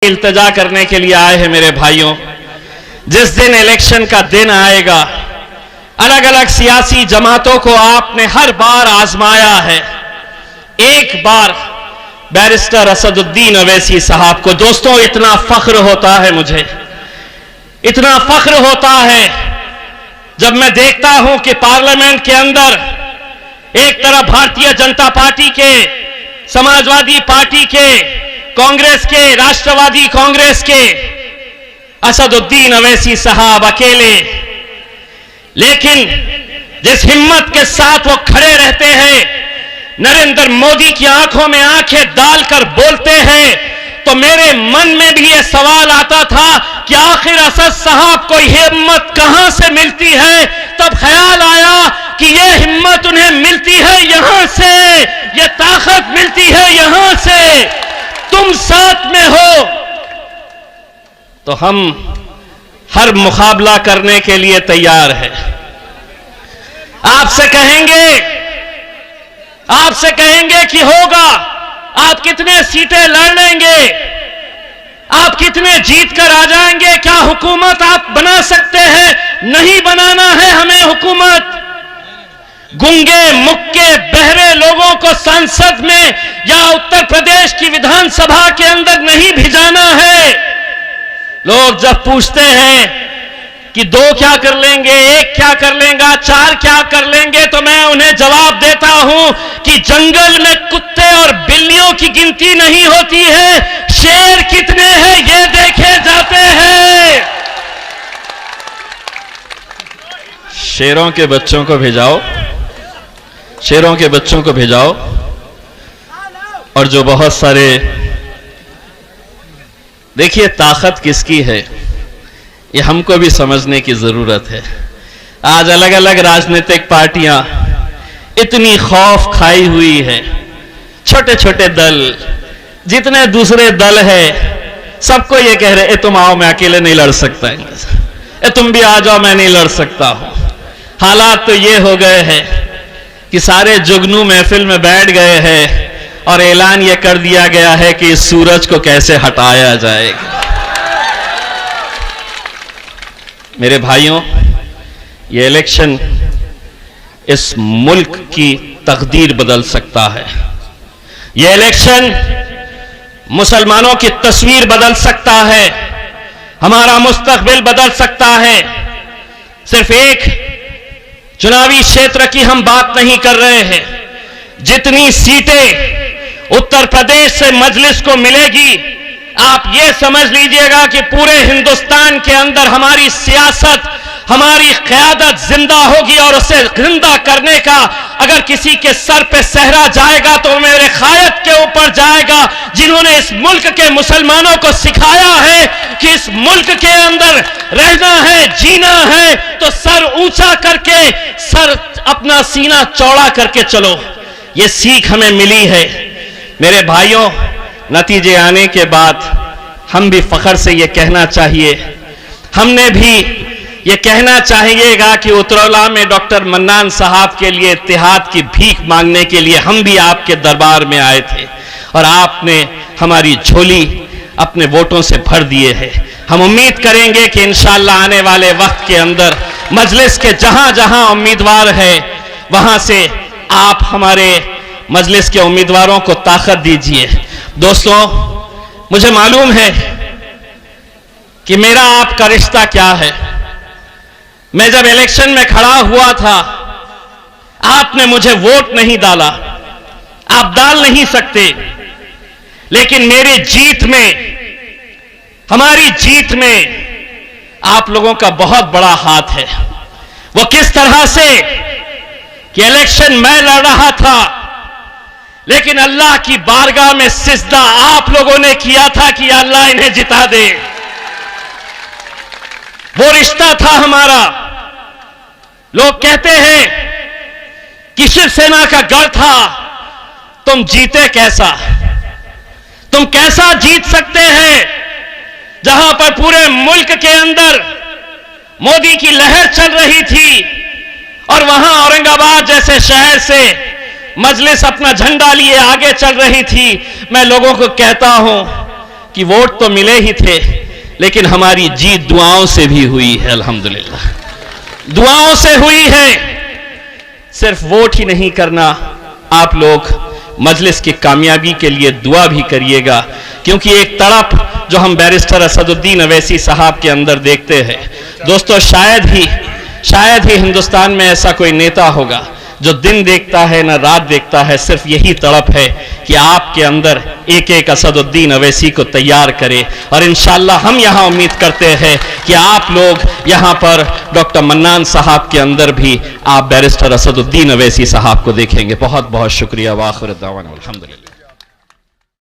इल्तिजा करने के लिए आए हैं मेरे भाइयों। जिस दिन इलेक्शन का दिन आएगा, अलग अलग सियासी जमातों को आपने हर बार आजमाया है। एक बार बैरिस्टर असदुद्दीन अवैसी साहब को, दोस्तों इतना फख्र होता है, मुझे इतना फख्र होता है जब मैं देखता हूं कि पार्लियामेंट के अंदर एक तरफ भारतीय जनता पार्टी के, समाजवादी पार्टी के, कांग्रेस के, राष्ट्रवादी कांग्रेस के असदुद्दीन अवैसी साहब अकेले, लेकिन जिस हिम्मत के साथ वो खड़े रहते हैं, नरेंद्र मोदी की आंखों में आंखें डालकर बोलते हैं, तो मेरे मन में भी ये सवाल आता था कि आखिर असद साहब को हिम्मत कहां से मिलती है। तब ख्याल आया कि ये हिम्मत उन्हें मिलती है यहां से, ये ताकत मिलती है यहां से। तुम साथ में हो तो हम हर मुकाबला करने के लिए तैयार हैं। आपसे कहेंगे कि होगा, आप कितने सीटें लड़ लेंगे, आप कितने जीत कर आ जाएंगे, क्या हुकूमत आप बना सकते हैं? नहीं बनाना है हमें हुकूमत। गूंगे मुक्के बहरे लोगों को संसद में या उत्तर प्रदेश की विधानसभा के अंदर नहीं भिजाना है। लोग जब पूछते हैं कि 2 क्या कर लेंगे, 1 क्या कर लेगा, 4 क्या कर लेंगे, तो मैं उन्हें जवाब देता हूं कि जंगल में कुत्ते और बिल्लियों की गिनती नहीं होती है, शेर कितने हैं ये देखे जाते हैं। शेरों के बच्चों को भेजाओ, शेरों के बच्चों को भेजाओ, और जो बहुत सारे, देखिए ताकत किसकी है ये हमको भी समझने की जरूरत है। आज अलग अलग राजनीतिक पार्टियां इतनी खौफ खाई हुई है, छोटे छोटे दल, जितने दूसरे दल है, सबको ये कह रहे, तुम आओ, मैं अकेले नहीं लड़ सकता, तुम भी आ जाओ, मैं नहीं लड़ सकता हूं। हालात तो ये हो गए हैं कि सारे जुगनू महफिल में बैठ गए हैं और ऐलान ये कर दिया गया है कि इस सूरज को कैसे हटाया जाएगा। मेरे भाइयों, ये इलेक्शन इस मुल्क की तकदीर बदल सकता है। ये इलेक्शन मुसलमानों की तस्वीर बदल सकता है, हमारा मुस्तकबिल बदल सकता है। सिर्फ एक चुनावी क्षेत्र की हम बात नहीं कर रहे हैं। जितनी सीटें उत्तर प्रदेश से मजलिस को मिलेगी, आप ये समझ लीजिएगा कि पूरे हिंदुस्तान के अंदर हमारी सियासत, हमारी क़यादत जिंदा होगी, और उसे जिंदा करने का अगर किसी के सर पे सहरा जाएगा तो मेरे कायद के ऊपर जाएगा, जिन्होंने इस मुल्क के मुसलमानों को सिखाया है कि इस मुल्क के अंदर रहना है, जीना है, तो सर ऊंचा करके, सर अपना सीना चौड़ा करके चलो। ये सीख हमें मिली है। मेरे भाइयों, नतीजे आने के बाद हम भी फख्र से ये कहना चाहिए, हमने भी ये कहना चाहिएगा कि उतरौला में डॉक्टर मन्नान साहब के लिए इत्तेहाद की भीख मांगने के लिए हम भी आपके दरबार में आए थे, और आपने हमारी झोली अपने वोटों से भर दिए हैं। हम उम्मीद करेंगे कि इंशाअल्लाह आने वाले वक्त के अंदर मजलिस के जहां जहां उम्मीदवार है, वहां से आप हमारे मजलिस के उम्मीदवारों को ताकत दीजिए। दोस्तों, मुझे मालूम है कि मेरा आपका रिश्ता क्या है। मैं जब इलेक्शन में खड़ा हुआ था, आपने मुझे वोट नहीं डाला, आप डाल नहीं सकते, लेकिन मेरी जीत में, हमारी जीत में आप लोगों का बहुत बड़ा हाथ है। वो किस तरह से कि इलेक्शन मैं लड़ रहा था, लेकिन अल्लाह की बारगाह में सिजदा आप लोगों ने किया था कि अल्लाह इन्हें जिता दे। वो रिश्ता था हमारा। लोग कहते हैं कि शिवसेना का गढ़ था, तुम जीते कैसा? तुम कैसा जीत सकते हैं जहां पर पूरे मुल्क के अंदर मोदी की लहर चल रही थी, और वहां औरंगाबाद जैसे शहर से मजलिस अपना झंडा लिए आगे चल रही थी। मैं लोगों को कहता हूं कि वोट तो मिले ही थे, लेकिन हमारी जीत दुआओं से भी हुई है। अल्हम्दुलिल्लाह, दुआओं से हुई है। सिर्फ वोट ही नहीं करना, आप लोग मजलिस की कामयाबी के लिए दुआ भी करिएगा, क्योंकि एक तड़प जो हम बैरिस्टर असदुद्दीन अवैसी साहब के अंदर देखते हैं दोस्तों, शायद ही हिंदुस्तान में ऐसा कोई नेता होगा जो दिन देखता है ना रात देखता है। सिर्फ यही तड़प है कि आपके अंदर एक एक असदुद्दीन अवैसी को तैयार करे। और इंशाअल्लाह हम यहाँ उम्मीद करते हैं कि आप लोग यहाँ पर डॉक्टर मन्नान साहब के अंदर भी आप बैरिस्टर असदुद्दीन अवैसी साहब को देखेंगे। बहुत बहुत शुक्रिया। वाखिर दावाना अल्हम्दुलिल्लाह।